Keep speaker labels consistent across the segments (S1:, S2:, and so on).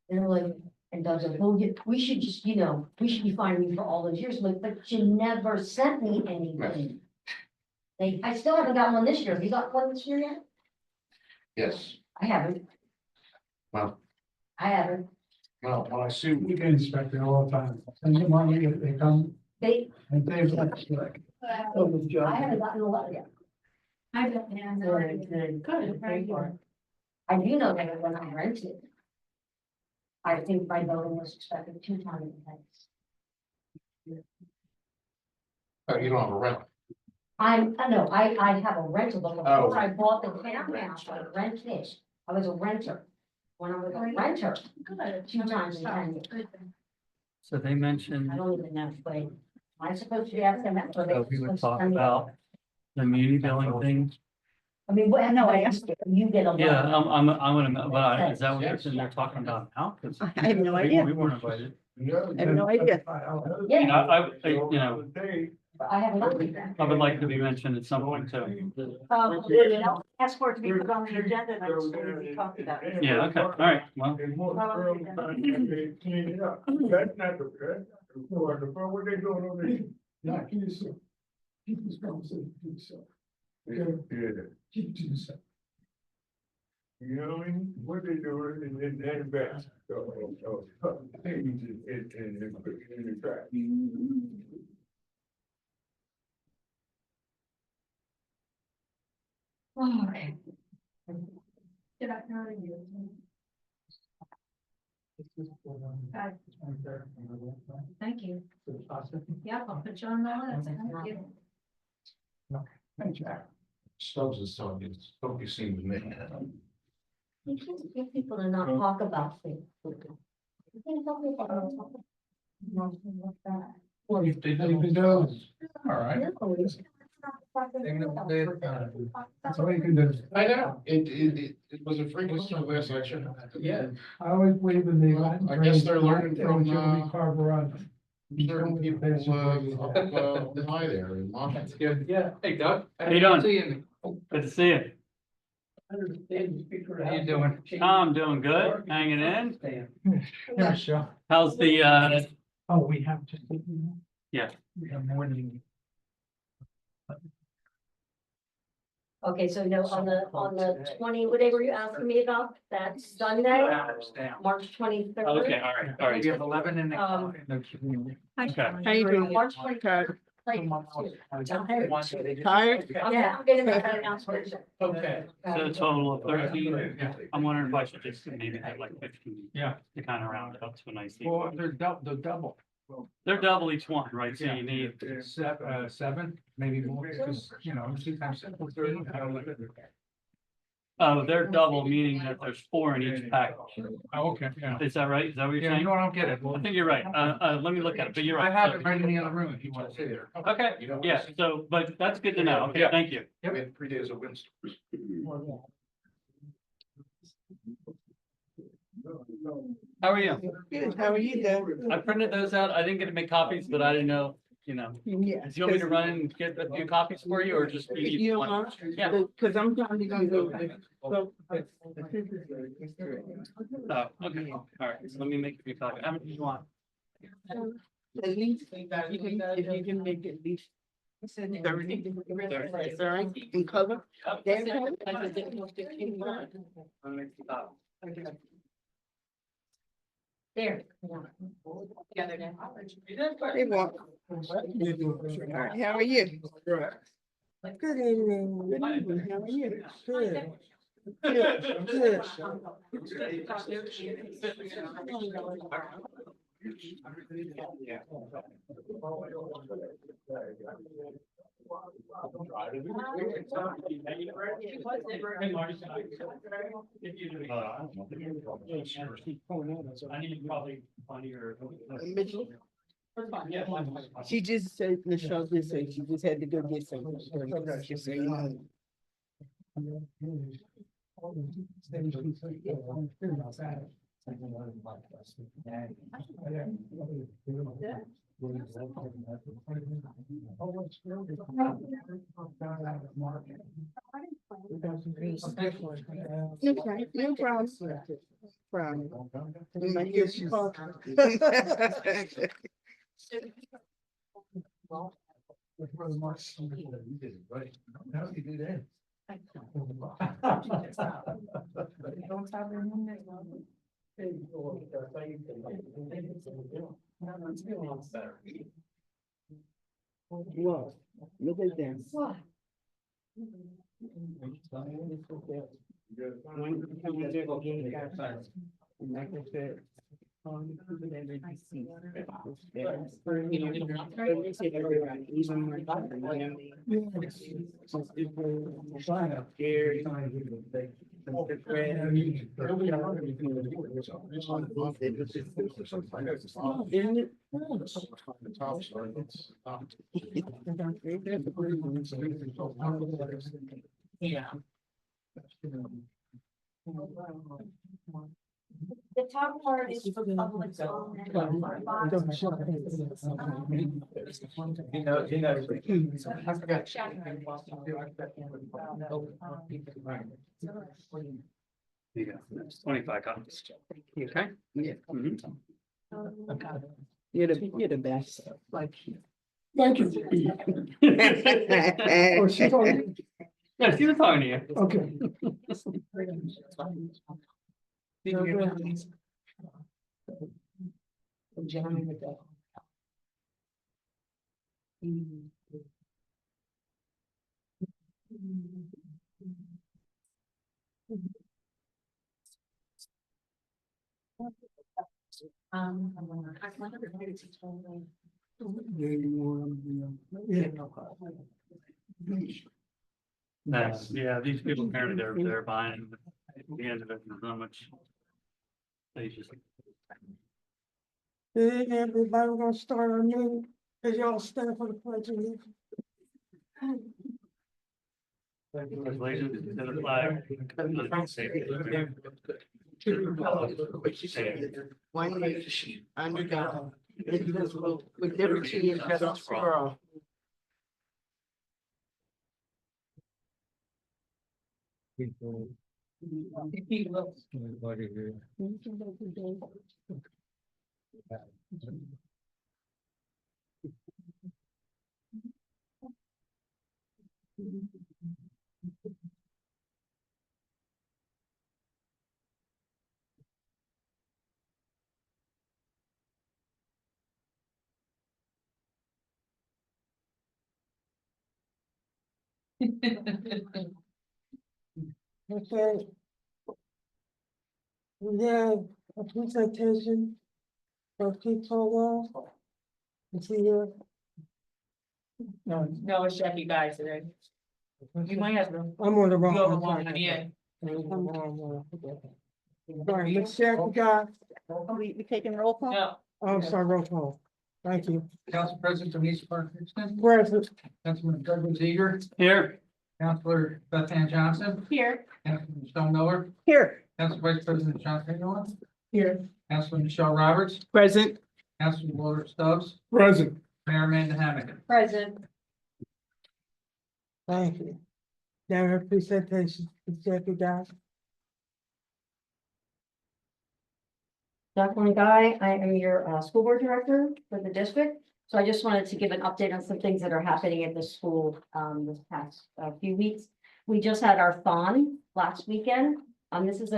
S1: And they're like, and Doug's like, well, we should just, we should be fining you for all those years. I'm like, but you never sent me anything. I still haven't got one this year. Have you got one this year yet?
S2: Yes,
S1: I haven't.
S2: well,
S1: I haven't.
S2: well, when I see,
S3: We get inspected all the time. And the money, if they come
S1: They,
S3: and they like, oh, the job.
S1: I haven't gotten a letter yet.
S4: I don't know.
S1: Good, very good. I do know that when I rented. I think my building was expected 2 times a day.
S2: you don't have a rental.
S1: I know, I have a rental, but
S2: Oh.
S1: before I bought the townhouse, I rented. I was a renter. When I was a renter,
S4: Good.
S1: 2 times in 10 years.
S5: So they mentioned,
S1: I don't even know, but am I supposed to be asking that? Or they
S5: so we would
S1: supposed to
S5: talk
S1: send me
S5: about
S1: that?
S5: the muni billing thing.
S1: I mean, what, no, I asked you, you get a.
S5: Yeah,
S1: letter.
S5: I'm gonna, but is that what they're talking about now? 'Cause
S6: I have no
S5: we-
S6: idea.
S5: We weren't invited.
S6: I have no idea.
S5: You know,
S1: Yeah, but I haven't gotten that.
S5: I would like to be mentioned at some point too.
S4: Ask for it to be put on the agenda and I'm sure we talked about it.
S5: Yeah, okay, all right, well,
S3: Clean it up. That's not the, what they doing over there? Yeah, keep yourself. Keep this conversation to yourself. Okay? Keep it to yourself. You know what I mean? What they doing in that back. In the track.
S1: Oh, okay.
S4: Did I know you? Thank you. Yep, I'll put you on the list. Thank you.
S3: Thanks, Jack.
S2: Stubbs is telling you, don't be seen with me.
S1: You can't get people to not talk about things. You can't help me if I don't talk about that.
S3: Well, if they even know. All right.
S1: No, it's not talking about
S3: That's all you can do.
S2: I know, it was a freaking snow last night.
S3: Yeah. I always believe in the.
S2: I guess they're learning from,
S3: Carburetor.
S2: certain people, up, high there in Washington.
S5: good.
S7: Yeah, hey Doug.
S5: How you doing?
S7: See you.
S5: Good to see you.
S7: How you doing?
S5: I'm doing good, hanging in.
S3: Yeah, sure.
S5: How's the,
S3: Oh, we have just.
S5: Yeah.
S3: We have morning.
S1: Okay, so no, on the 20, what day were you asking me about? That Sunday, March 23rd?
S5: okay, all right.
S7: We have 11 in the.
S1: Um,
S5: Okay.
S6: How you doing?
S1: March 23rd. Like,
S6: Tired?
S1: yeah, I'm getting that announcement.
S7: Okay.
S5: So a total of 13. I'm wondering if I should just maybe have like 15.
S7: Yeah.
S5: To kind of round it up to a nice.
S7: Well, they're double.
S5: They're double each one, right? So you need,
S7: Seven, maybe more, because, you know, 2 times 7, 13.
S5: oh, they're double, meaning that there's 4 in each package.
S7: Oh, okay, yeah.
S5: Is that right? Is that what you're
S7: Yeah,
S5: saying?
S7: no, I don't get it.
S5: I think you're right. Let me look at it, but you're
S7: I
S5: right.
S7: have
S5: So-
S7: it right in the other room if you want to see it.
S5: Okay, yeah, so, but that's good to know. Okay,
S7: Yeah.
S5: thank you.
S2: We had 3 days of windstorms.
S5: How are you?
S6: Good, how are you doing?
S5: I printed those out. I didn't get to make copies, but I didn't know,
S6: Yeah.
S5: do you want me to run and get a few copies for you or just?
S6: If you don't
S5: one?
S6: mind,
S5: Yeah.
S6: because I'm trying to go. So.
S5: Oh, okay, all right, so let me make a few copies. How many do you want?
S6: At least, you can, if you can make at least 30, 30 in color. Then-
S1: There.
S6: They want. All right, how are you? Good evening. Good evening. How are you? Good. Good. Good.
S5: I need probably on your.
S6: Mitchell? She just said, Michelle just said she just had to go get some. Just so you know. Okay, no problem. Problem. My ears are-
S7: How do you do that?
S6: Whoa, look at them.
S1: What?
S6: Like I said.
S4: Yeah.
S1: The top part is for public.
S7: I forgot.
S5: You go. That's 25 copies. Okay.
S6: Yeah.
S5: Mhm.
S6: You're the best.
S3: Thank you. Oh, she's on,
S5: Yeah, she was talking to you.
S3: okay.
S5: Yeah, these people apparently they're buying at the end of it, there's not much. They just,
S6: Everybody gonna start our meeting, cause y'all stand for the pledge of allegiance.
S5: allegiance to the flag.
S6: One nation, under God, indivisible, with liberty and justice for all. Okay. We have a presentation of people. Is he here?
S4: No, it's Jackie guys today. You might have them.
S6: I'm on the wrong.
S4: You have a
S6: I'm
S4: long
S6: sorry.
S4: one, yeah.
S6: I'm on the wrong one. Sorry, Ms. Sheriff, guy.
S4: We taking roll call? No.
S6: Oh, I'm sorry, roll call. Thank you.
S7: Council President Denise Parkinson,
S6: Present.
S7: Councilman Douglas Eager,
S5: Here,
S7: Councilor Beth Ann Johnson,
S4: Here.
S7: Councilman Michelle Miller,
S6: Here.
S7: Council Vice President John Pinto,
S6: Here.
S7: Councilman Michelle Roberts,
S6: Present.
S7: Councilman Walter Stubbs,
S3: Present.
S7: Mayor Amanda Hannigan.
S4: Present.
S6: Thank you. Now her presentation, executive guy.
S1: Jacqueline Guy, I am your school board director for the district. So I just wanted to give an update on some things that are happening at the school this past few weeks. We just had our thon last weekend. This is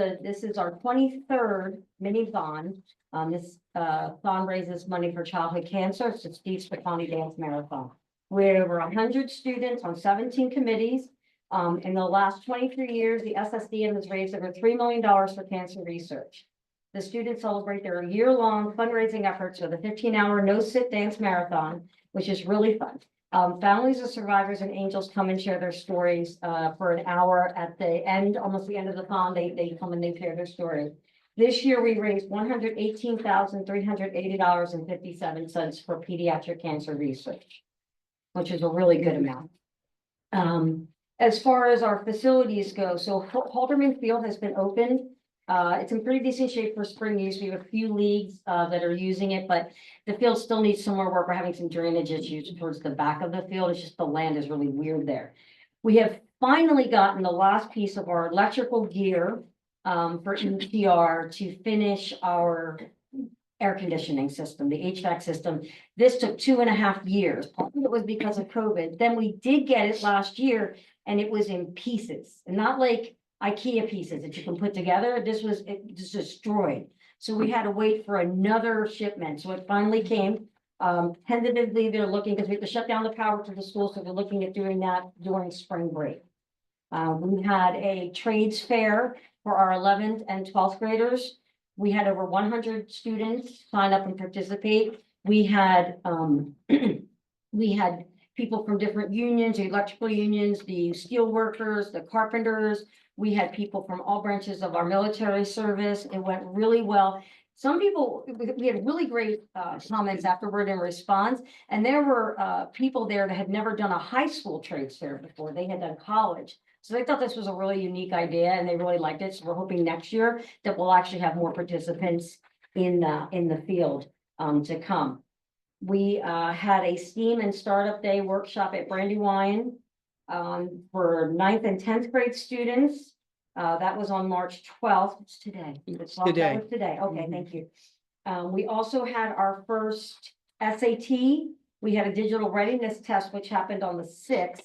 S1: our 23rd mini thon. This thon raises money for childhood cancer. It's the Steve Spicani Dance Marathon. We had over 100 students on 17 committees. In the last 23 years, the SSDM has raised over $3 million for cancer research. The students celebrate their year-long fundraising efforts with a 15-hour no-sit dance marathon, which is really fun. Families of survivors and angels come and share their stories for an hour at the end, almost the end of the thon. They come and they share their story. This year, we raised $118,380.57 for pediatric cancer research, which is a really good amount. As far as our facilities go, so Halterman Field has been opened. It's in pretty decent shape for spring use. We have a few leagues that are using it, but the field still needs some more work. We're having some drainage issues towards the back of the field. It's just the land is really weird there. We have finally gotten the last piece of our electrical gear for ETR to finish our air conditioning system, the HVAC system. This took 2.5 years. Part of it was because of COVID. Then we did get it last year and it was in pieces and not like IKEA pieces that you can put together. This was, it just destroyed. So we had to wait for another shipment. So it finally came. Tentatively, they're looking, because we have to shut down the power to the school, so they're looking at doing that during spring break. We had a trades fair for our 11th and 12th graders. We had over 100 students sign up and participate. We had, we had people from different unions, the electrical unions, the steel workers, the carpenters. We had people from all branches of our military service. It went really well. Some people, we had really great comments afterward in response, and there were people there that had never done a high school trades fair before. They had done college. So they thought this was a really unique idea and they really liked it. So we're hoping next year that we'll actually have more participants in the field to come. We had a STEAM and Startup Day workshop at Brandywine for 9th and 10th grade students. That was on March 12th. It's today. It's
S6: today.
S1: That was today. Okay, thank you. We also had our first SAT. We had a digital readiness test, which happened on the 6th.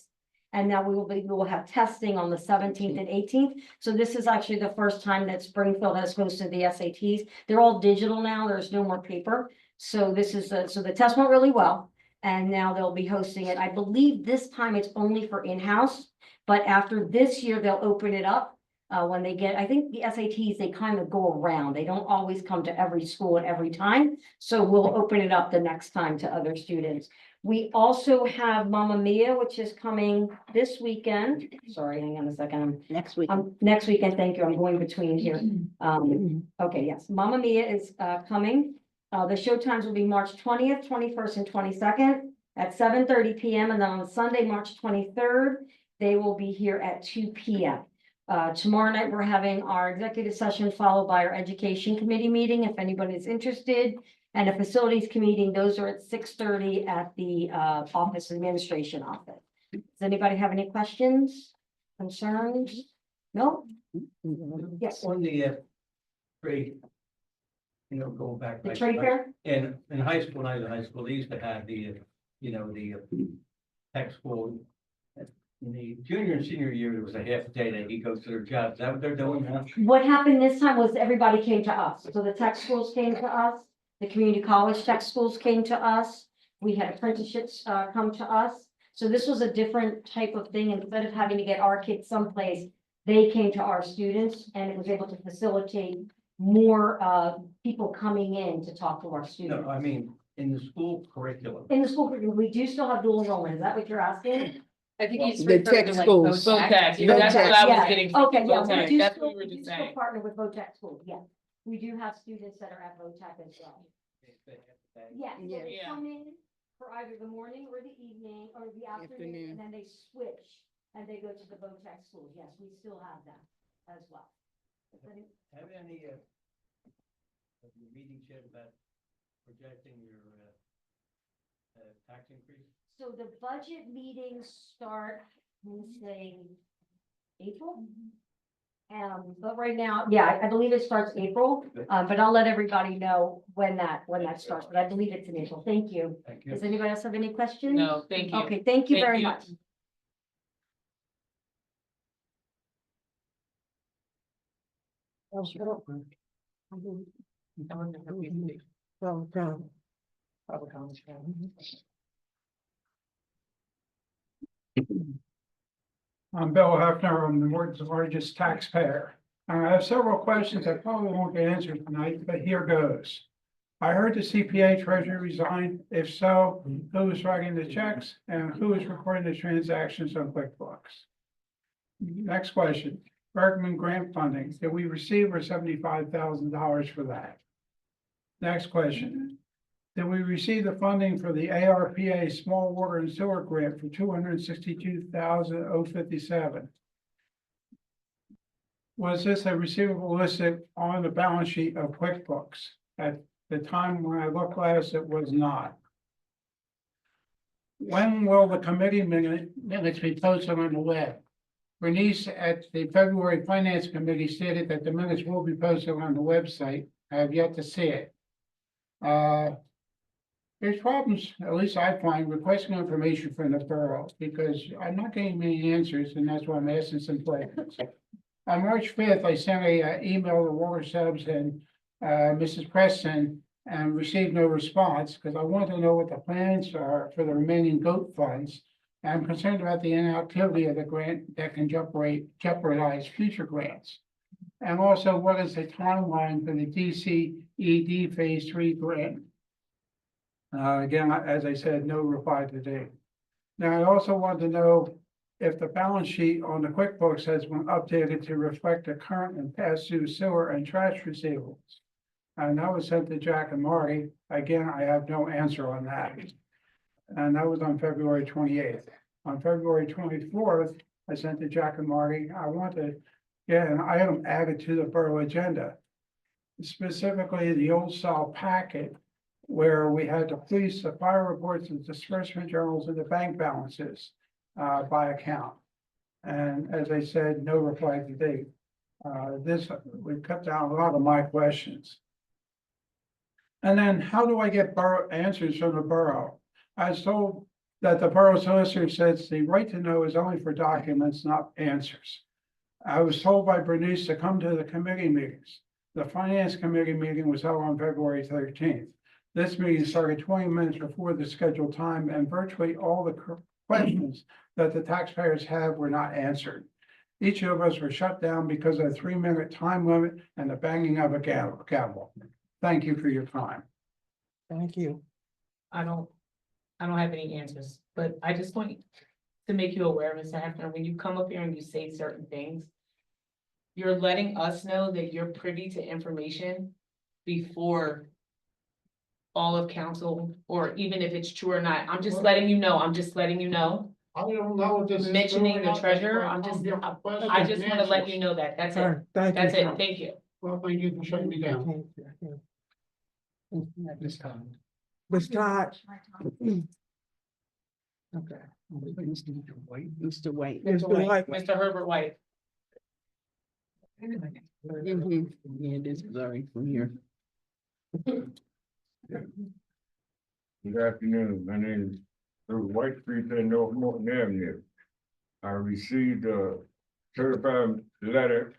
S1: And now we will have testing on the 17th and 18th. So this is actually the first time that Springfield has hosted the SATs. They're all digital now. There's no more paper. So this is, so the test went really well. And now they'll be hosting it. I believe this time it's only for in-house, but after this year, they'll open it up. When they get, I think the SATs, they kind of go around. They don't always come to every school at every time. So we'll open it up the next time to other students. We also have Mamma Mia, which is coming this weekend. Sorry, hang on a second.
S6: Next week.
S1: Next weekend, thank you. I'm going between here. Okay, yes, Mamma Mia is coming. The show times will be March 20th, 21st, and 22nd at 7:30 p.m. And then on Sunday, March 23rd, they will be here at 2 p.m. Tomorrow night, we're having our executive session followed by our education committee meeting, if anybody is interested. And a facilities committee, those are at 6:30 at the office administration office. Does anybody have any questions, concerns? No? Yes,
S8: On the trade, going back.
S1: the trade fair?
S8: In high school, when I was in high school, they used to have the tech school. In the junior and senior year, there was a half day that he goes to their jobs. Is that what they're doing now?
S1: What happened this time was everybody came to us. So the tech schools came to us, the community college tech schools came to us. We had apprenticeships come to us. So this was a different type of thing. Instead of having to get our kids someplace, they came to our students and it was able to facilitate more people coming in to talk to our students.
S8: No, I mean, in the school curriculum.
S1: In the school curriculum, we do still have dual enrollment. Is that what you're asking?
S9: I think he's
S6: The
S9: referring
S6: tech
S9: to like
S6: schools.
S9: VOTEC. That's
S6: VOTEC.
S9: what I was
S1: Yeah.
S9: getting.
S1: Okay, yeah,
S9: VOTEC,
S1: we do
S9: that's
S1: still,
S9: what we were
S1: we do
S9: just
S1: still
S9: saying.
S1: partner with VOTEC schools, yes. We do have students that are at VOTEC as well. Yes, so
S6: Yeah.
S1: they come in for either the morning or the evening or the afternoon, and then they switch and they go to the VOTEC schools. Yes, we still have that as well.
S8: Have any meetings yet about projecting your tax increase?
S1: So the budget meetings start, let me say, April? But right now, yeah, I believe it starts April, but I'll let everybody know when that starts, but I believe it's in April. Thank you.
S8: Thank you.
S1: Does anybody else have any questions?
S9: No, thank you.
S1: Okay, thank you
S9: Thank
S1: very
S9: you.
S1: much.
S3: I'm Bill Hefner. I'm the Morton's largest taxpayer. I have several questions that probably won't get answered tonight, but here goes. I heard the CPA treasurer resigned. If so, who is writing the checks and who is recording the transactions on QuickBooks? Next question, Bergman grant funding. Did we receive our $75,000 for that? Next question. Did we receive the funding for the ARPA Small Water and Sewer Grant for $262,057? Was this a receivable listed on the balance sheet of QuickBooks? At the time when I looked last, it was not. When will the committee minutes be posted on the web?
S9: Bernice at the February Finance Committee stated that the minutes will be posted on the website. I have yet to see it. There's problems, at least I find, requesting information from the borough because I'm not getting many answers and that's why I'm asking some questions. On March fifth, I sent a email to Walter Stubbs and Mrs. Preston and received no response because I want to know what the plans are for the remaining goat funds. I'm concerned about the inactivity of the grant that can jeopardize future grants. And also, what is the timeline for the DCED Phase 3 grant? Again, as I said, no reply today. Now, I also want to know if the balance sheet on the QuickBooks has been updated to reflect the current and past due sewer and trash receivables. And that was sent to Jack and Marty. Again, I have no answer on that. And that was on February 28th. On February 24th, I sent to Jack and Marty. I want to get an item added to the borough agenda. Specifically, the old style packet where we had the police, the fire reports, and disbursement journals, and the bank balances by account. And as I said, no reply to date. This would cut down a lot of my questions. And then how do I get borough answers from the borough? I was told that the borough solicitor says the right to know is only for documents, not answers. I was told by Bernice to come to the committee meetings. The finance committee meeting was held on February 13th. This meeting started 20 minutes before the scheduled time and virtually all the questions that the taxpayers have were not answered. Each of us were shut down because of a 3-minute time limit and the banging of a gavel. Thank you for your time.
S6: Thank you.
S10: I don't have any answers, but I just want to make you aware, Mr. Hefner, when you come up here and you say certain things, you're letting us know that you're privy to information before all of council, or even if it's true or not. I'm just letting you know.
S2: I don't know what this is.
S10: Mentioning the
S2: doing.
S10: treasurer,
S2: I'm
S10: I
S2: here
S10: just
S2: for
S10: want to let
S2: answers.
S10: you know that. That's
S6: All
S10: it.
S6: right, thank you.
S10: That's it.
S6: Tom.
S10: Thank you.
S2: Well, thank you for shutting me down.
S7: This time.
S6: Ms. Todd. Okay.
S7: Mr. White.
S6: Mr. White.
S10: Mr. White, Mr. Herbert White.
S6: Mhm. Yeah, this is already from here.
S3: Good afternoon, my name is Bruce White Street in North Morton Avenue. I received a certified letter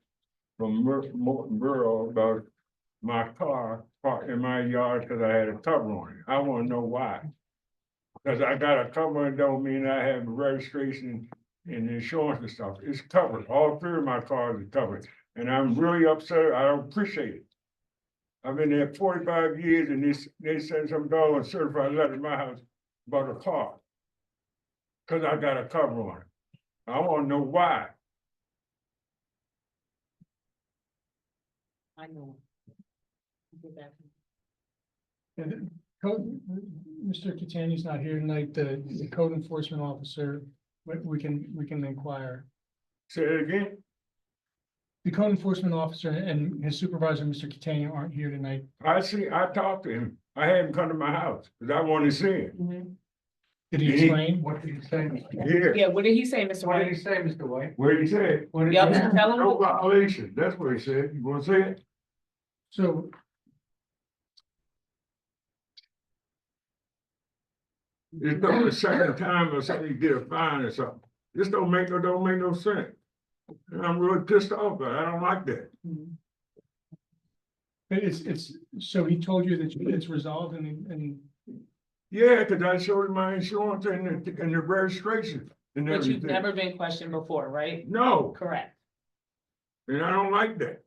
S3: from Morton Borough about my car parked in my yard because I had a cover on it. I want to know why. Because I got a cover and don't mean I have registration and insurance and stuff. It's covered. All 3 of my cars are covered. And I'm really upset. I don't appreciate it. I've been there 45 years and they sent some dog and certified letter to my house about a car. Cause I got a cover on it. I wanna know why.
S10: I know.
S7: Mr. Catani's not here tonight, the code enforcement officer, we can inquire.
S3: Say it again?
S7: The code enforcement officer and his supervisor, Mr. Catania, aren't here tonight.
S3: I talked to him. I had him come to my house, cause I wanted to see him.
S10: Mhm.
S7: Did he explain? What did he say?
S3: Yeah,
S10: Yeah, what did he say, Mr.
S7: What did he
S10: White?
S7: say, Mr. White?
S3: what did he say?
S7: What did
S10: Yep,
S7: he say?
S10: tell him.
S3: No violation, that's what he said. You wanna say it?
S7: So
S3: It's not the second time or something, you get a fine or something. This don't make no sense. And I'm really pissed off, but I don't like that.
S7: it's, so he told you that it's resolved and
S3: Yeah, cause I showed him my insurance and the registration and
S10: But you've
S3: everything.
S10: never been questioned before, right?
S3: No,
S10: Correct.
S3: and I don't like that.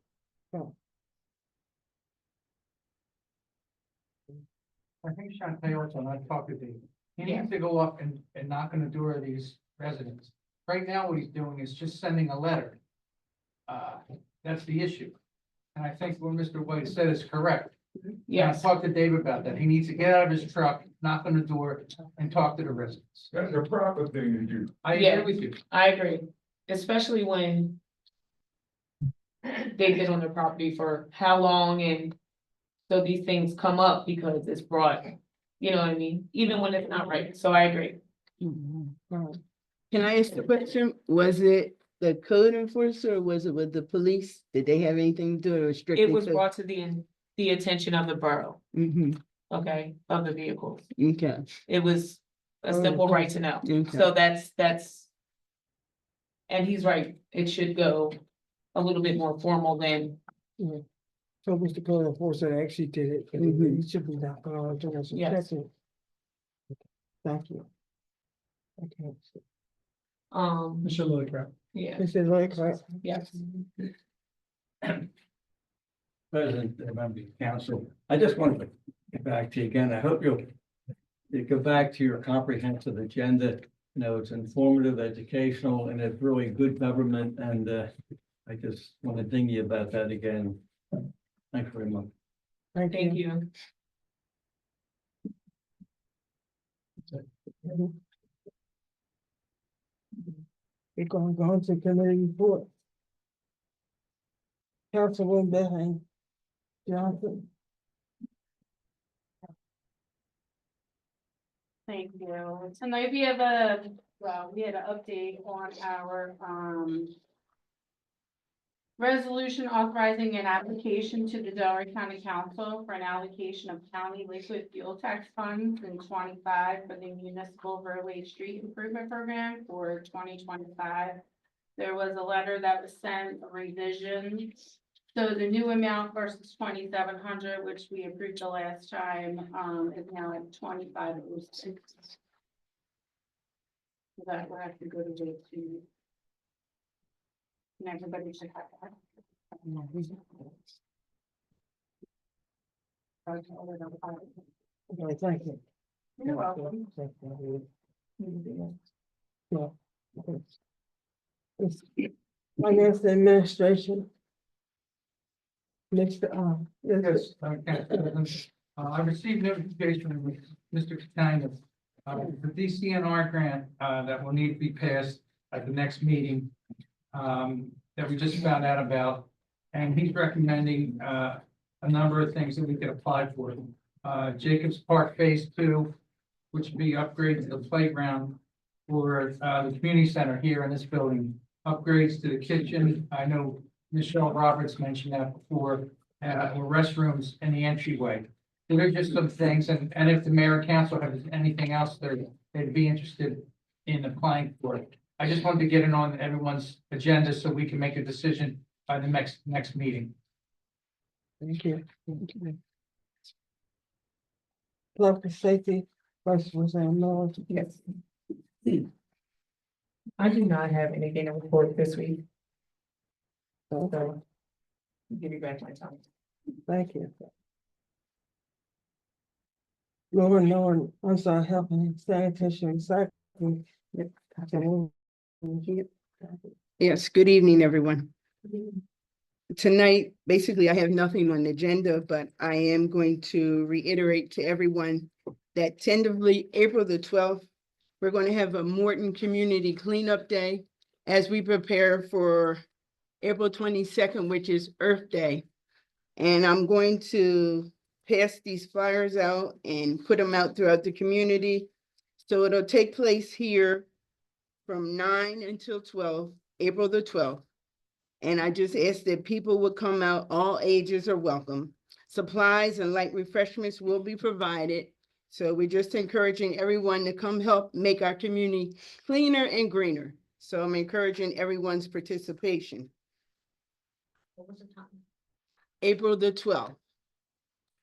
S7: I think Chantel also, I talked to David. He
S10: Yeah.
S7: needs to go up and knock on the door of these residents. Right now, what he's doing is just sending a letter. That's the issue. And I think what Mr. White said is correct.
S10: Yes.
S7: I talked to Dave about that. He needs to get out of his truck, knock on the door and talk to the residents.
S3: That's the proper thing to do.
S7: I
S10: Yeah.
S7: agree with you.
S10: I agree, especially when they've been on their property for how long, and so these things come up because it's brought, you know what I mean, even when it's not right, so I agree.
S6: Mhm. Right. Can I ask the question? Was it the code enforcer or was it with the police? Did they have anything to do or strictly?
S10: It was brought to the attention of the borough,
S6: Mm-hmm,
S10: okay, of the vehicles.
S6: okay,
S10: It was a
S6: Oh,
S10: simple right to know.
S6: okay.
S10: So that's. And he's right, it should go a little bit more formal than,
S6: So Mr. Code Enforcer actually did it, and he should be not going to us.
S10: Yes.
S6: Thank you. Okay.
S7: Mr. Lillicrap.
S10: yeah,
S6: Mr. Lloyd,
S10: yes.
S8: President, and members of council, I just wanted to get back to you again. I hope you go back to your comprehensive agenda. You know, it's informative, educational, and it's really good government, and I just want to ding you about that again. Thanks very much.
S10: Thank you.
S6: We're going to go on to committee report. Councilwoman Bethan Johnson.
S11: Thank you. Tonight we had an update on our, resolution authorizing an application to the Delaware County Council for an allocation of county liquid fuel tax funds in 25 for the municipal roadway street improvement program for 2025. There was a letter that was sent, a revision. So the new amount versus 2,700, which we approved the last time, is now at 2,506. So that will have to go to the two. And everybody should have that.
S6: Okay, thank you.
S11: You're welcome.
S6: Yeah. It's Finance Administration. Next,
S7: Yes, I received notification from Mr. Catania, the DCNR grant, that will need to be passed at the next meeting, that we just found out about. And he's recommending, a number of things that we could apply for. Jacobs Park Phase 2, which would be upgrades to the playground for, the community center here in this building. Upgrades to the kitchen. I know Michelle Roberts mentioned that before, or restrooms in the entryway. So there's just some things, and if the mayor and council have anything else they'd be interested in applying for. I just wanted to get it on everyone's agenda so we can make a decision by the next meeting.
S6: thank you. Public safety, first was Mills.
S10: Yes. I do not have anything to report this week,
S6: Okay,
S10: so. Give you back my time.
S6: thank you. Lauren, I'm sorry, helping sanitation recycling.
S12: Yes, good evening, everyone. Tonight, basically, I have nothing on the agenda, but I am going to reiterate to everyone that tentatively April the 12th, we're going to have a Morton Community Cleanup Day as we prepare for April 22nd, which is Earth Day. And I'm going to pass these flyers out and put them out throughout the community. So it'll take place here from 9 until 12, April the 12th. And I just ask that people would come out, all ages are welcome. Supplies and light refreshments will be provided. So we're just encouraging everyone to come help make our community cleaner and greener. So I'm encouraging everyone's participation.
S10: What was the time?
S12: April the 12th,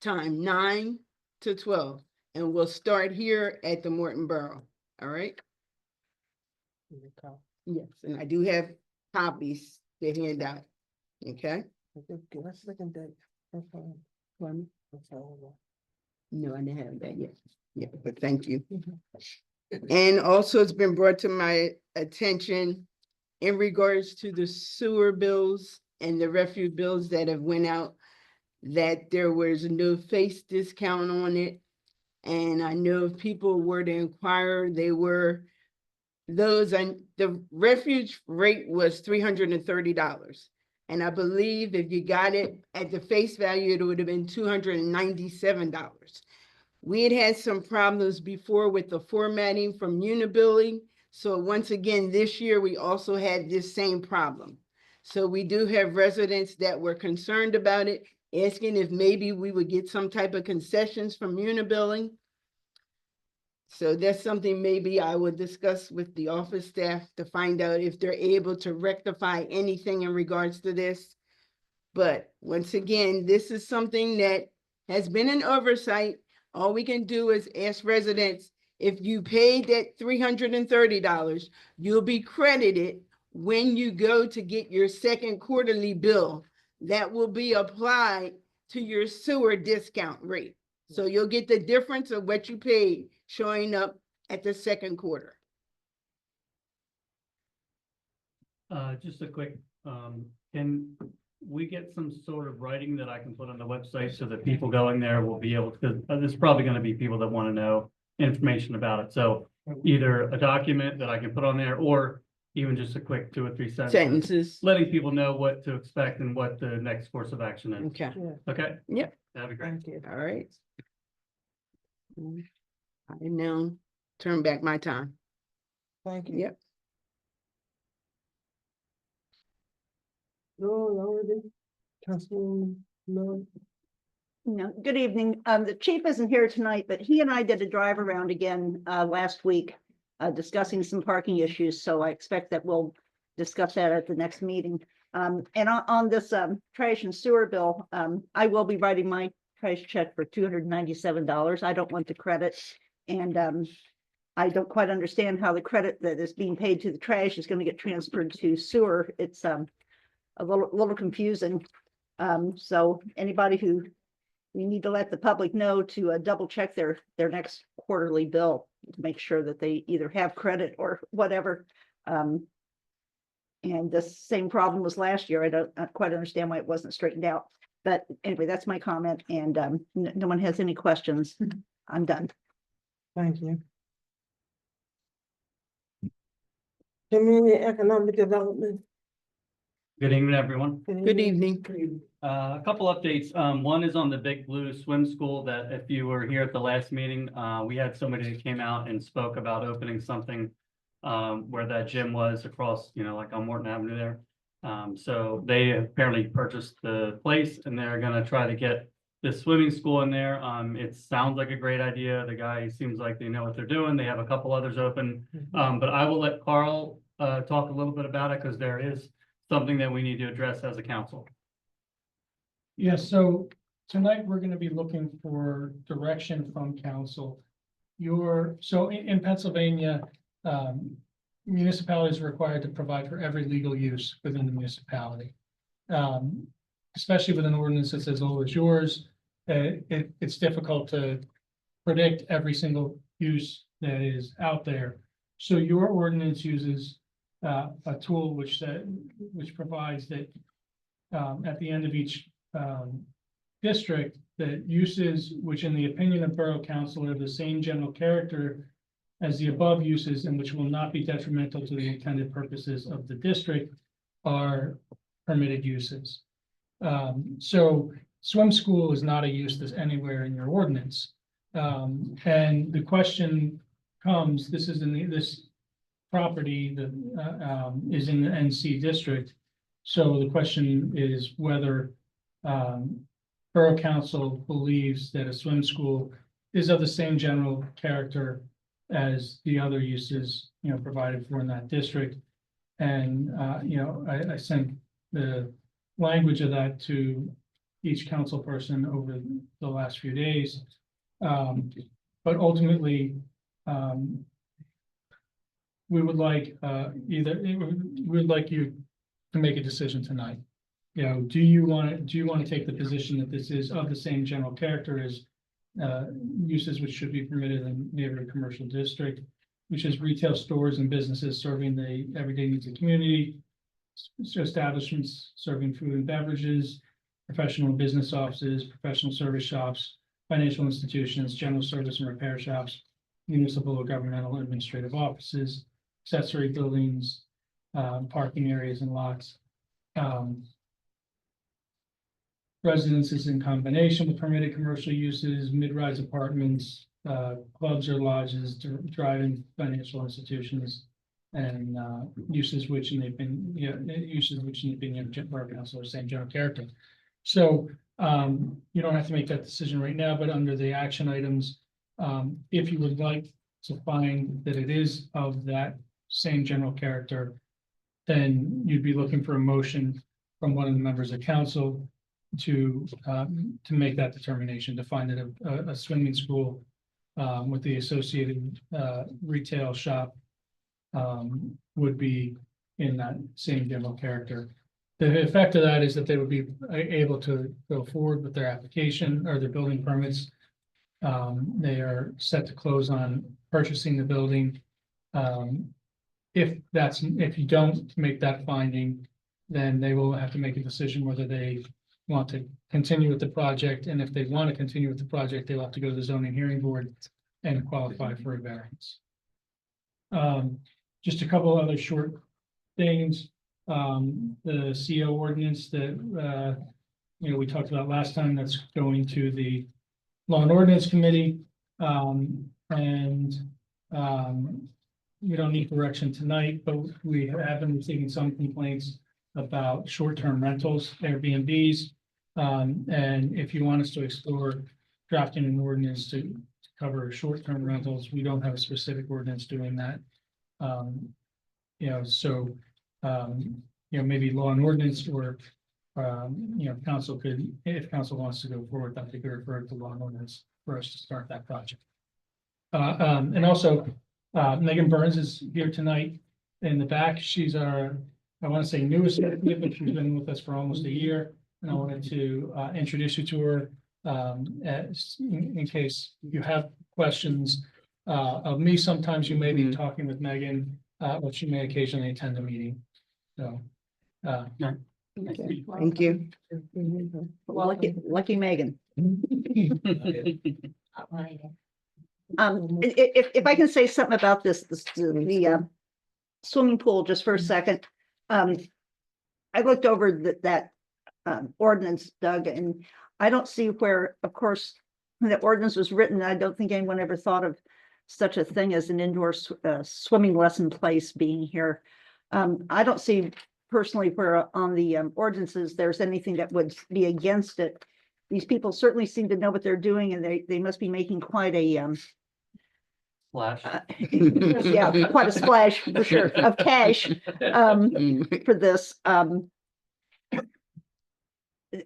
S12: time 9 to 12. And we'll start here at the Morton Borough, all right? Yes, and I do have copies to hand out, okay?
S6: Let's look at that. That's fine. One, that's all.
S12: No, I didn't have that yet. Yeah, but thank you. And also it's been brought to my attention in regards to the sewer bills and the refuse bills that have went out, that there was no face discount on it. And I know if people were to inquire, they were those, and the refuge rate was $330. And I believe if you got it at the face value, it would have been $297. We had had some problems before with the formatting from Unibilling. So once again, this year, we also had this same problem. So we do have residents that were concerned about it, asking if maybe we would get some type of concessions from Unibilling. So that's something maybe I would discuss with the office staff to find out if they're able to rectify anything in regards to this. But once again, this is something that has been an oversight. All we can do is ask residents, if you paid that $330, you'll be credited when you go to get your second quarterly bill. That will be applied to your sewer discount rate. So you'll get the difference of what you paid showing up at the second quarter.
S5: Just a quick, can we get some sort of writing that I can put on the website so that people going there will be able to, because there's probably gonna be people that wanna know information about it. So either a document that I can put on there or even just a quick 2 or 3 sentences, letting people know what to expect and what the next course of action is.
S12: Okay,
S5: Okay?
S12: Yep.
S5: That'd be great.
S12: all right. I now turn back my time.
S6: Thank you.
S12: Yep.
S6: Councilwoman, no.
S13: No, good evening. The chief isn't here tonight, but he and I did a drive around again last week, discussing some parking issues. So I expect that we'll discuss that at the next meeting. And on this trash and sewer bill, I will be writing my trash check for $297. I don't want the credit. And I don't quite understand how the credit that is being paid to the trash is going to get transferred to sewer. It's a little confusing. So anybody who, we need to let the public know to double check their next quarterly bill to make sure that they either have credit or whatever. And the same problem was last year. I don't quite understand why it wasn't straightened out. But anyway, that's my comment. And no one has any questions. I'm done.
S6: Thank you. Community Economic Development.
S5: Good evening, everyone.
S12: Good evening.
S5: A couple updates. One is on the Big Blue Swim School that if you were here at the last meeting, we had somebody that came out and spoke about opening something where that gym was across, like on Morton Avenue there. So they apparently purchased the place and they're gonna try to get the swimming school in there. It sounds like a great idea. The guy seems like they know what they're doing. They have a couple others open. But I will let Carl talk a little bit about it because there is something that we need to address as a council.
S14: Yes, so tonight we're gonna be looking for direction from council. So in Pennsylvania, municipalities are required to provide for every legal use within the municipality. Especially with an ordinance that's as old as yours, it's difficult to predict every single use that is out there. So your ordinance uses a tool which provides that at the end of each district, that uses which in the opinion of Borough Council are the same general character as the above uses and which will not be detrimental to the intended purposes of the district are permitted uses. So swim school is not a use that's anywhere in your ordinance. And the question comes, this is this property that is in the NC district. So the question is whether Borough Council believes that a swim school is of the same general character as the other uses, provided for in that district. And, I sent the language of that to each council person over the last few days. But ultimately, we would like we would like you to make a decision tonight. Do you want to take the position that this is of the same general character as uses which should be permitted in neighborhood commercial district, which is retail stores and businesses serving the everyday needs of the community, establishments serving food and beverages, professional and business offices, professional service shops, financial institutions, general service and repair shops, municipal or governmental administrative offices, accessory buildings, parking areas and lots. Residences in combination with permitted commercial uses, mid-rise apartments, clubs or lodges, drive-in financial institutions, and uses which in the opinion, uses which in the opinion of Borough Council are same general character. So you don't have to make that decision right now, but under the action items, if you would like to find that it is of that same general character, then you'd be looking for a motion from one of the members of council to make that determination, to find that a swimming school with the associated retail shop would be in that same general character. The effect of that is that they would be able to go forward with their application or their building permits. They are set to close on purchasing the building. If you don't make that finding, then they will have to make a decision whether they want to continue with the project. And if they want to continue with the project, they'll have to go to the zoning hearing board and qualify for a variance. Just a couple other short things. The CO ordinance that we talked about last time, that's going to the Law and Ordinance Committee. We don't need correction tonight, but we have been receiving some complaints about short-term rentals, Airbnbs. And if you want us to explore drafting an ordinance to cover short-term rentals, we don't have a specific ordinance doing that. Maybe Law and Ordinance or council could, if council wants to go forward, that they could refer to Law and Ordinance for us to start that project. And also, Megan Burns is here tonight in the back. She's our, I want to say newest, but she's been with us for almost a year. And I wanted to introduce you to her in case you have questions of me. Sometimes you may be talking with Megan, but she may occasionally attend a meeting. So,
S12: Okay, thank you.
S13: Lucky Megan. If I can say something about the swimming pool just for a second. I looked over that ordinance, Doug, and I don't see where, of course, when the ordinance was written, I don't think anyone ever thought of such a thing as an indoor swimming lesson place being here. I don't see personally where on the ordinances there's anything that would be against it. These people certainly seem to know what they're doing, and they must be making quite a
S5: Splash.
S13: yeah, quite a splash for sure of cash for this.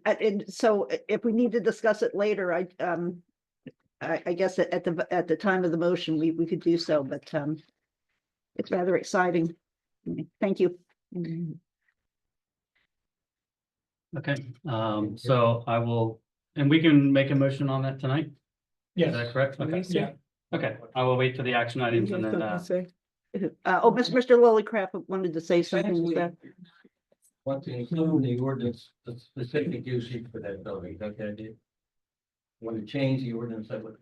S13: And so if we need to discuss it later, I guess at the time of the motion we could do so, but it's rather exciting. Thank you.
S5: Okay, so I will, and we can make a motion on that tonight? Is
S14: Yes.
S5: that correct? Okay,
S14: Yeah.
S5: okay, I will wait for the action items and then,
S13: Mr. Lillycraft wanted to say something with that.
S8: Want to include in the ordinance, the specific use for that building, is that the idea? Want to change the ordinance that would?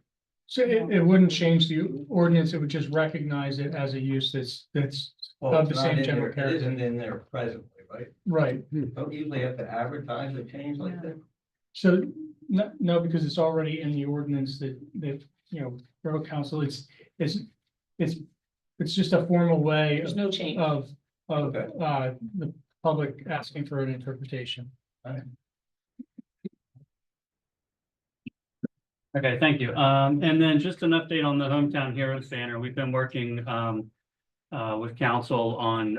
S14: So it wouldn't change the ordinance, it would just recognize it as a use that's of the
S8: it's not
S14: same
S8: in
S14: general
S8: there- It
S14: character.
S8: isn't in there presently, right?
S14: Right,
S8: Don't usually have to advertise a change like that?
S14: so no, because it's already in the ordinance that Borough Council, it's just a formal way
S10: There's no change.
S14: of
S8: Okay.
S14: the public asking for an interpretation.
S5: okay, thank you. And then just an update on the Hometown Heroes banner. We've been working with council on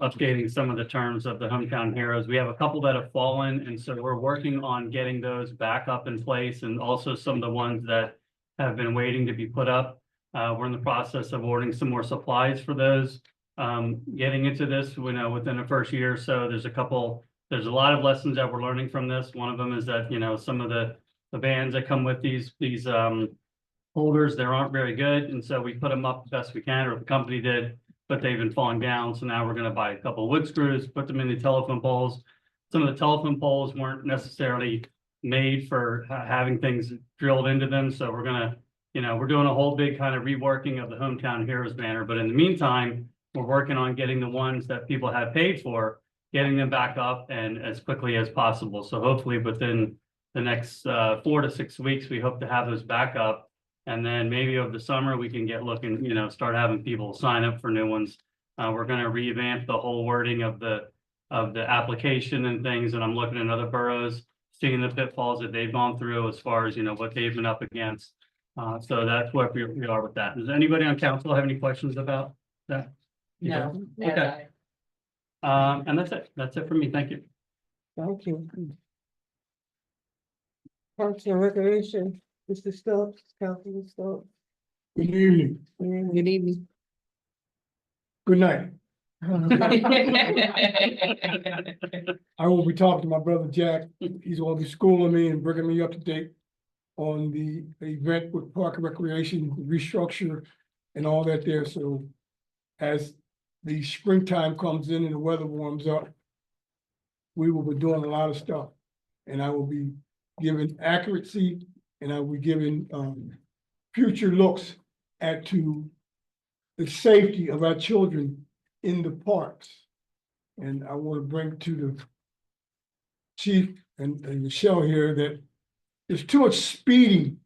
S5: updating some of the terms of the Hometown Heroes. We have a couple that have fallen, and so we're working on getting those back up in place, and also some of the ones that have been waiting to be put up. We're in the process of ordering some more supplies for those. Getting into this, we know within the first year or so, there's a lot of lessons that we're learning from this. One of them is that, some of the bands that come with these holders, they aren't very good. And so we put them up the best we can, or the company did, but they've been falling down. So now we're going to buy a couple of wood screws, put them in the telephone poles. Some of the telephone poles weren't necessarily made for having things drilled into them. So we're going to, we're doing a whole big kind of reworking of the Hometown Heroes banner. But in the meantime, we're working on getting the ones that people have paid for, getting them back up and as quickly as possible. So hopefully within the next 4 to 6 weeks, we hope to have those back up. And then maybe over the summer, we can get looking, start having people sign up for new ones. We're gonna revamp the whole wording of the application and things, and I'm looking at other boroughs, seeing the pitfalls that they've gone through as far as, what they've been up against. So that's what we are with that. Does anybody on council have any questions about that?
S10: No.
S5: Okay. And that's it. That's it for me. Thank you.
S6: Thank you. Parks and Recreation, Mr. Stokes, Councilman Stokes.
S3: Good evening,
S12: Good evening.
S3: good night. I will be talking to my brother Jack. He's gonna be schooling me and bringing me up to date on the event with Park and Recreation, restructure and all that there. So as the springtime comes in and the weather warms up, we will be doing a lot of stuff. And I will be giving accuracy and I will be giving future looks to the safety of our children in the parks. And I want to bring to the chief and Michelle here that there's too much speeding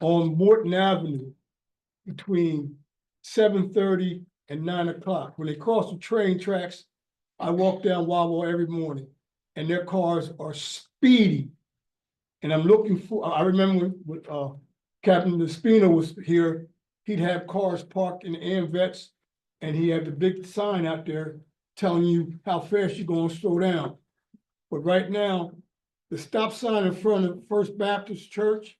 S3: on Morton Avenue between 7:30 and 9 o'clock. When they cross the train tracks, I walk down Wawa every morning and their cars are speeding. And I'm looking for, I remember when Captain Despino was here, he'd have cars parked in the AMVets and he had the big sign out there telling you how fast you're gonna slow down. But right now, the stop sign in front of First Baptist Church,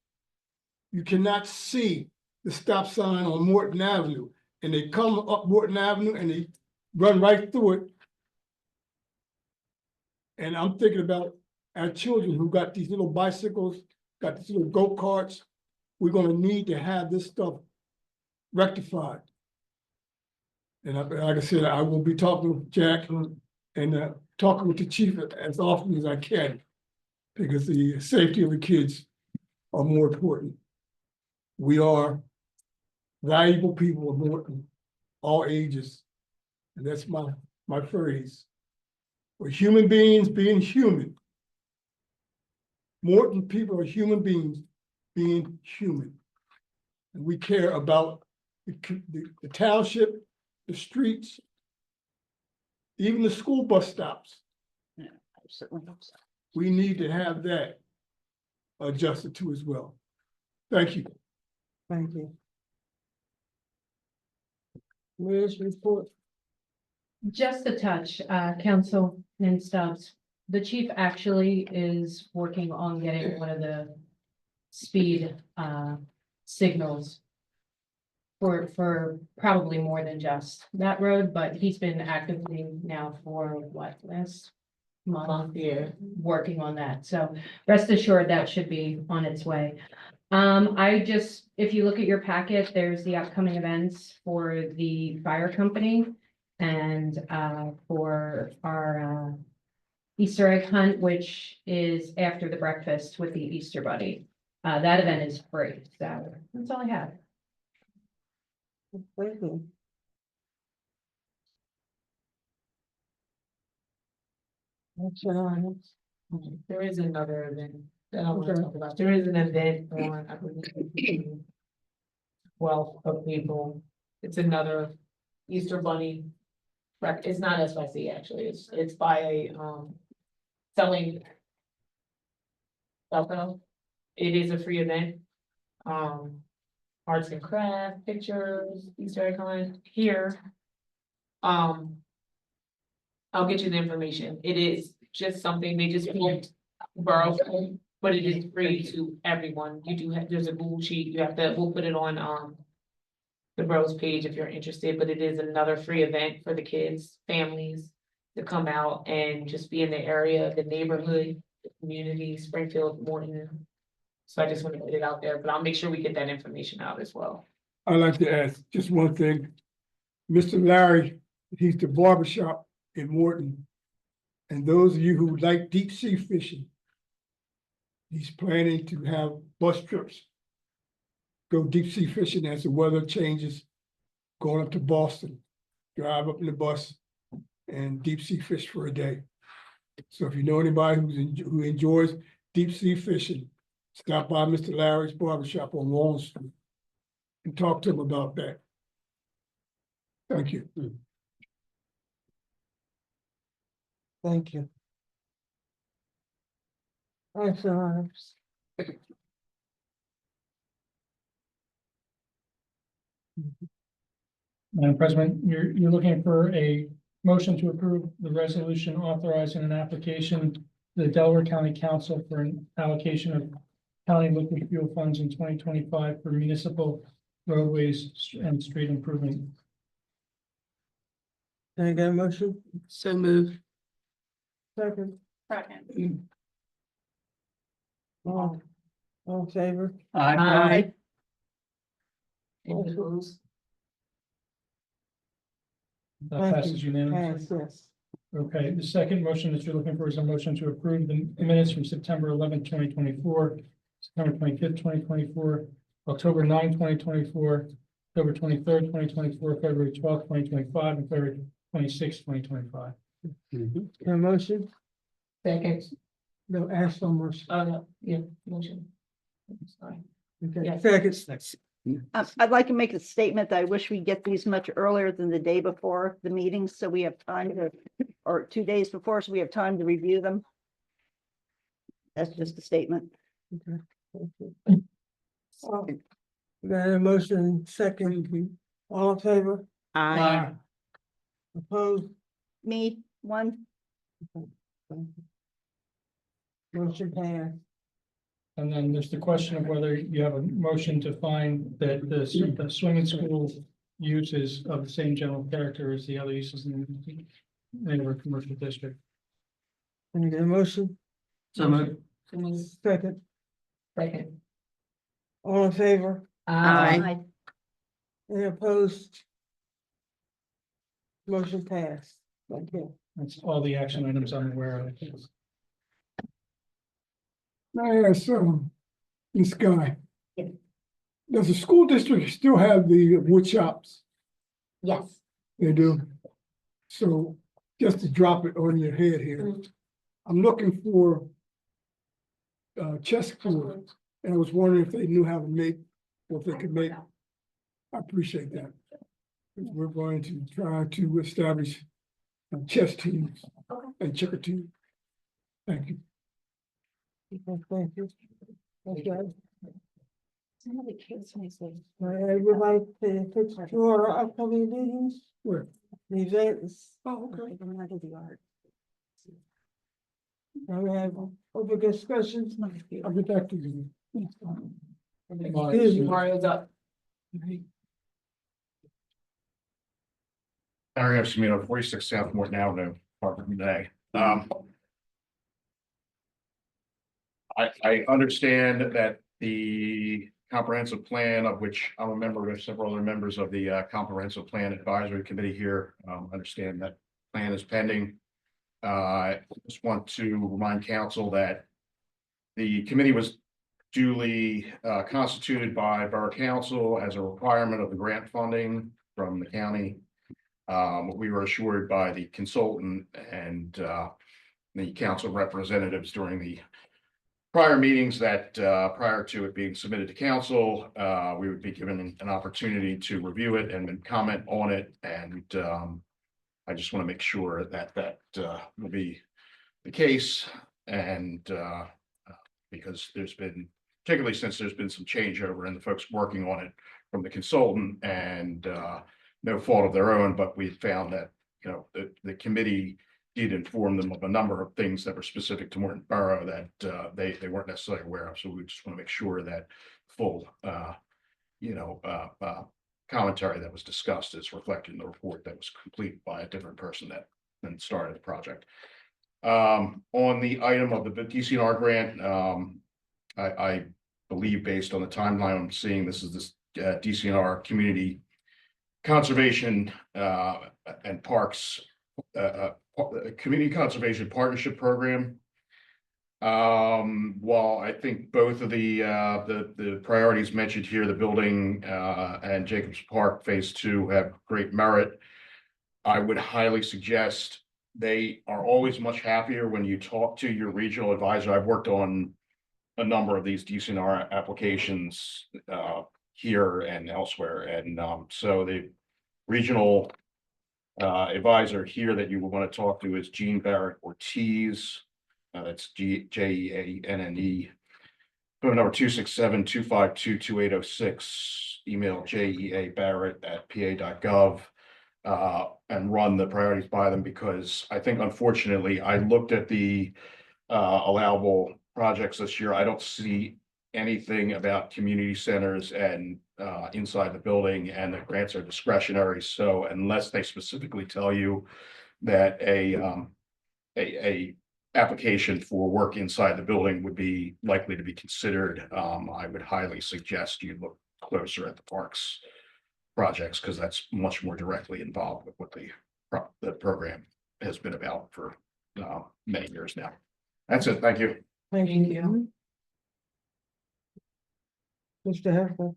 S3: you cannot see the stop sign on Morton Avenue. And they come up Morton Avenue and they run right through it. And I'm thinking about our children who got these little bicycles, got these little go-karts. We're gonna need to have this stuff rectified. And like I said, I will be talking with Jack and talking with the chief as often as I can, because the safety of the kids are more important. We are valuable people of Morton, all ages. And that's my phrase. We're human beings being human. Morton people are human beings being human. And we care about the township, the streets, even the school bus stops. We need to have that adjusted to as well. Thank you.
S6: Thank you. Mayor's report.
S4: Just a touch, Councilman Stubbs. The chief actually is working on getting one of the speed signals for probably more than just that road, but he's been actively now for what, last month here, working on that. So rest assured that should be on its way. If you look at your packet, there's the upcoming events for the fire company and for our Easter egg hunt, which is after the breakfast with the Easter Bunny. That event is free, so that's all I have.
S6: Thank you.
S10: There is another event that I want to talk about. There is an event on, I believe, 12th of April. It's another Easter Bunny. It's not SYC actually. It's by a selling alcohol. It is a free event. Arts and craft, pictures, Easter egg hunt here. I'll get you the information. It is just something they just booked Borough, but it is free to everyone. You do have, there's a Google sheet. You have to, we'll put it on the Borough's page if you're interested, but it is another free event for the kids, families to come out and just be in the area, the neighborhood, the community, Springfield, Morton. So I just want to put it out there, but I'll make sure we get that information out as well.
S3: I'd like to ask just one thing. Mr. Larry, he's the barbershop in Morton. And those of you who like deep sea fishing, he's planning to have bus trips. Go deep sea fishing as the weather changes, going up to Boston, drive up in the bus and deep sea fish for a day. So if you know anybody who enjoys deep sea fishing, stop by Mr. Larry's barbershop on Wall Street and talk to him about that. Thank you.
S6: Thank you. Excellent.
S14: Madam President, you're looking for a motion to approve the resolution authorizing an application to the Delaware County Council for an allocation of county liquid fuel funds in 2025 for municipal roadways and street improvement.
S6: Can I get a motion?
S12: So move.
S6: Second.
S11: Second.
S6: All in favor?
S14: Aye.
S10: Any opposed?
S14: That
S6: Thank
S14: passes
S6: you.
S14: unanimously.
S6: Yes.
S14: Okay, the second motion that you're looking for is a motion to approve the minutes from September 11th, 2024, September 25th, 2024, October 9th, 2024, October 23rd, 2024, February 12th, 2025, and February 26th, 2025.
S6: Can I motion?
S10: Second,
S6: No, ask for motion.
S10: yeah, motion. Sorry.
S6: Okay,
S10: Yes.
S6: second.
S13: I'd like to make a statement that I wish we get these much earlier than the day before the meeting, so we have time to, or 2 days before, so we have time to review them. That's just a statement.
S6: Okay. Thank you. Got a motion, second. All in favor?
S12: Aye.
S6: Opposed?
S13: Me, one,
S6: Motion passed.
S14: And then there's the question of whether you have a motion to find that the swimming school uses of the same general character as the other uses in our commercial district.
S6: Can I get a motion?
S5: So moved.
S6: Second.
S10: Second.
S6: All in favor?
S12: Aye.
S6: Any opposed? Motion passed. Thank you.
S14: That's all the action items I'm aware of.
S3: I ask, this guy.
S1: Yes.
S3: Does the school district still have the wood shops?
S1: Yes.
S3: They do. So just to drop it on your head here, I'm looking for chessboard, and I was wondering if they knew how to make, or if they could make. I appreciate that. We're going to try to establish chess teams and checker teams. Thank you.
S6: Thank you. Okay.
S13: some of the kids may say.
S6: Everybody pay attention to our upcoming meetings,
S3: Where?
S6: the events.
S3: Oh, okay.
S13: I'm not in the art.
S6: And we have open discussions.
S3: I'll get back to you.
S6: Excuse me.
S10: Mario's up.
S2: Larry Epstein, 46 South Morton Avenue, Parkland today. I understand that the comprehensive plan, of which I'm a member with several other members of the comprehensive plan advisory committee here, understand that plan is pending. I just want to remind council that the committee was duly constituted by Borough Council as a requirement of the grant funding from the county. We were assured by the consultant and the council representatives during the prior meetings that prior to it being submitted to council, we would be given an opportunity to review it and then comment on it. And I just want to make sure that that will be the case. And because there's been, particularly since there's been some changeover in the folks working on it from the consultant and no fault of their own, but we found that, you know, the committee did inform them of a number of things that were specific to Morton Borough that they weren't necessarily aware of. So we just want to make sure that full, commentary that was discussed is reflected in the report that was complete by a different person that then started the project. On the item of the DCNR grant, I believe based on the timeline I'm seeing, this is this DCNR Community Conservation and Parks Community Conservation Partnership Program. While I think both of the priorities mentioned here, the building and Jacobs Park Phase 2 have great merit. I would highly suggest they are always much happier when you talk to your regional advisor. I've worked on a number of these DCNR applications here and elsewhere, and so regional advisor here that you will want to talk to is Jean Barrett Ortiz. That's Jeanne. Phone number 267-252-2806, email jeabarrett@pa.gov. And run the priorities by them, because I think unfortunately, I looked at the allowable projects this year. I don't see anything about community centers and inside the building, and the grants are discretionary. So unless they specifically tell you that a application for work inside the building would be likely to be considered, I would highly suggest you look closer at the parks projects, because that's much more directly involved with what the program has been about for many years now. That's it. Thank you.
S6: Thank you. Mr. Heffer.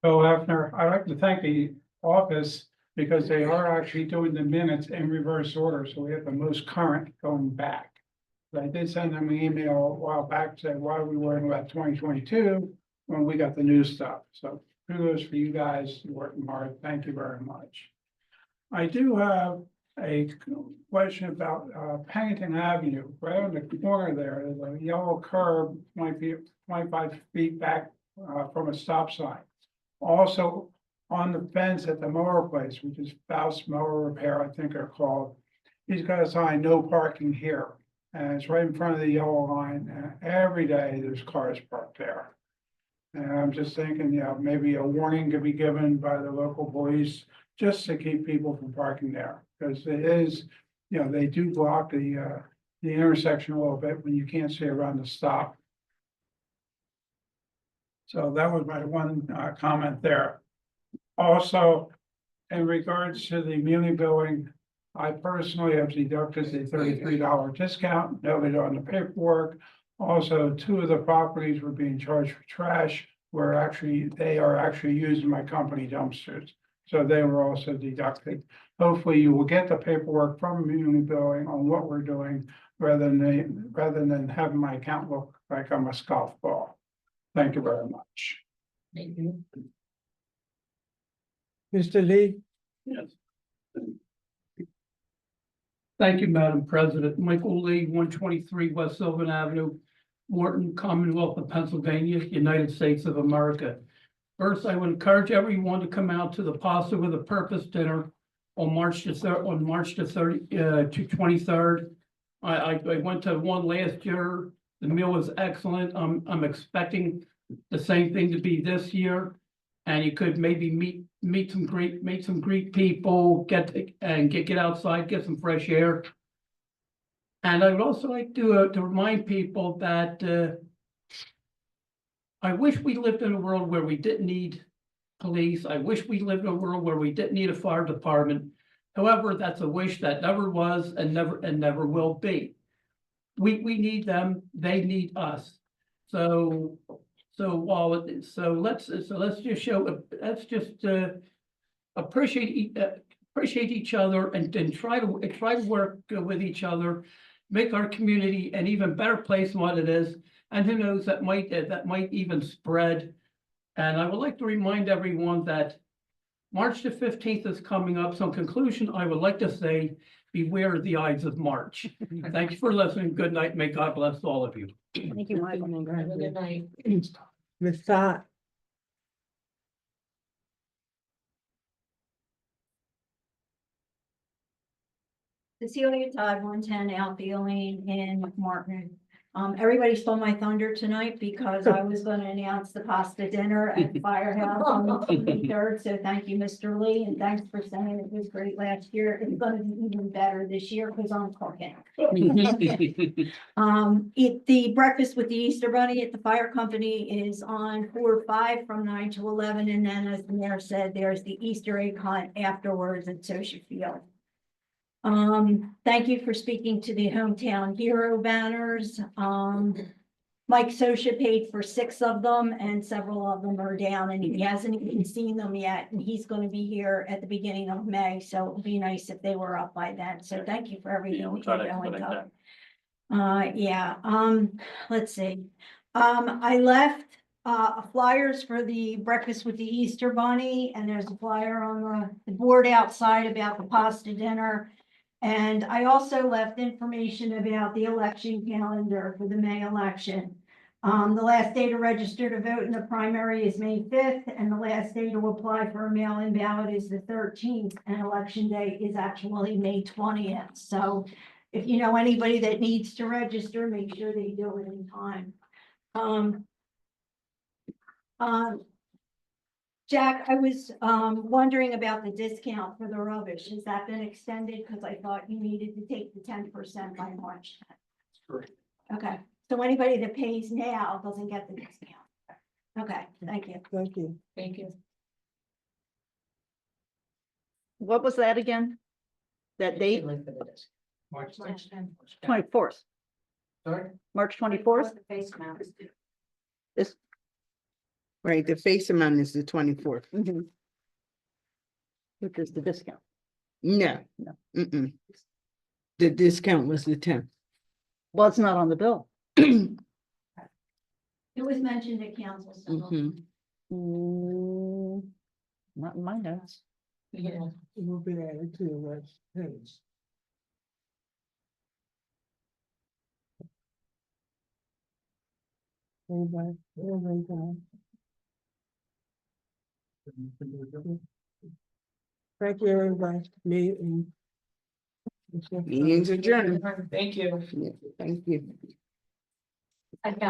S3: Bill Hefner, I'd like to thank the office because they are actually doing the minutes in reverse order, so we have the most current going back. But I did send them an email a while back, saying why we were in about 2022 when we got the new stuff. So kudos for you guys, you're working hard. Thank you very much. I do have a question about Pennington Avenue, right on the corner there. There's a yellow curb, might be 25 feet back from a stop sign. Also, on the fence at the mower place, which is Faust Mower Repair, I think they're called. He's got a sign, no parking here, and it's right in front of the yellow line, and every day there's cars parked there. And I'm just thinking, maybe a warning could be given by the local police just to keep people from parking there, because it is, they do block the intersection a little bit when you can't see around the stop. So that was my one comment there. Also, in regards to the muni billing, I personally have deducted the $33 discount noted on the paperwork. Also, 2 of the properties were being charged for trash, they are actually using my company dumpsters. So they were also deducted. Hopefully you will get the paperwork from muni billing on what we're doing rather than having my account look like I'm a golf ball. Thank you very much.
S10: Thank you.
S6: Mr. Lee.
S7: Yes. Thank you, Madam President. Michael Lee, 123 West Sylvan Avenue, Morton, Commonwealth of Pennsylvania, United States of America. First, I would encourage everyone to come out to the Pasta with a Purpose dinner on March the 23rd. I went to one last year. The meal was excellent. I'm expecting the same thing to be this year. And you could maybe meet some great people, get outside, get some fresh air. And I would also like to remind people that I wish we lived in a world where we didn't need police. I wish we lived in a world where we didn't need a fire department. However, that's a wish that never was and never will be. We need them, they need us. Let's just appreciate each other and try to work with each other, make our community an even better place than what it is. And who knows, that might even spread. And I would like to remind everyone that March the 15th is coming up. So in conclusion, I would like to say, beware of the Ides of March. Thank you for listening. Good night. May God bless all of you.
S13: Thank you, Michael.
S10: Have a good night.
S6: Ms. Todd.
S1: Cecilia Todd, 110 Alfie Lane in Morton. Everybody stole my thunder tonight because I was gonna announce the pasta dinner at the Firehouse on the 23rd. So thank you, Mr. Lee, and thanks for saying it was great last year. It's gonna be even better this year because I'm cooking. The breakfast with the Easter Bunny at the fire company is on 4/5 from 9 to 11. And then, as the mayor said, there's the Easter egg hunt afterwards at Social Field. Thank you for speaking to the hometown hero banners. Mike Sosha paid for 6 of them and several of them are down and he hasn't even seen them yet. And he's going to be here at the beginning of May. So it would be nice if they were up by then. So thank you for everything.
S5: Yeah, we'll try to expedite that.
S1: Yeah, let's see. I left, flyers for the breakfast with the Easter Bunny, and there's a flyer on the board outside about the pasta dinner. And I also left information about the election calendar for the May election. The last day to register to vote in the primary is May 5th, and the last day to apply for a mail-in ballot is the 13th, and election day is actually May 20th. So if you know anybody that needs to register, make sure they do it in time. Jack, I was wondering about the discount for the rubbish. Has that been extended? Because I thought you needed to take the 10% by March 10th.
S3: Correct.
S1: Okay, so anybody that pays now doesn't get the discount. Okay, thank you.
S12: Thank you.
S10: Thank you.
S13: What was that again? That date,
S7: March 10th.
S13: 24th,
S7: Sorry?
S13: March 24th?
S1: Face amount.
S13: This,
S12: Right, the face amount is the 24th.
S13: which is the discount.
S12: No.
S13: No.
S12: Mm-mm. The discount was the 10th.
S13: Well, it's not on the bill.
S1: It was mentioned at council. So
S12: Mhm.
S13: Not in my notes.
S10: Yeah.
S9: It will be added to the list. Yes. Thank you, everybody.
S12: Meetings adjourned.
S10: Thank you.
S12: Yeah, thank you.
S1: I found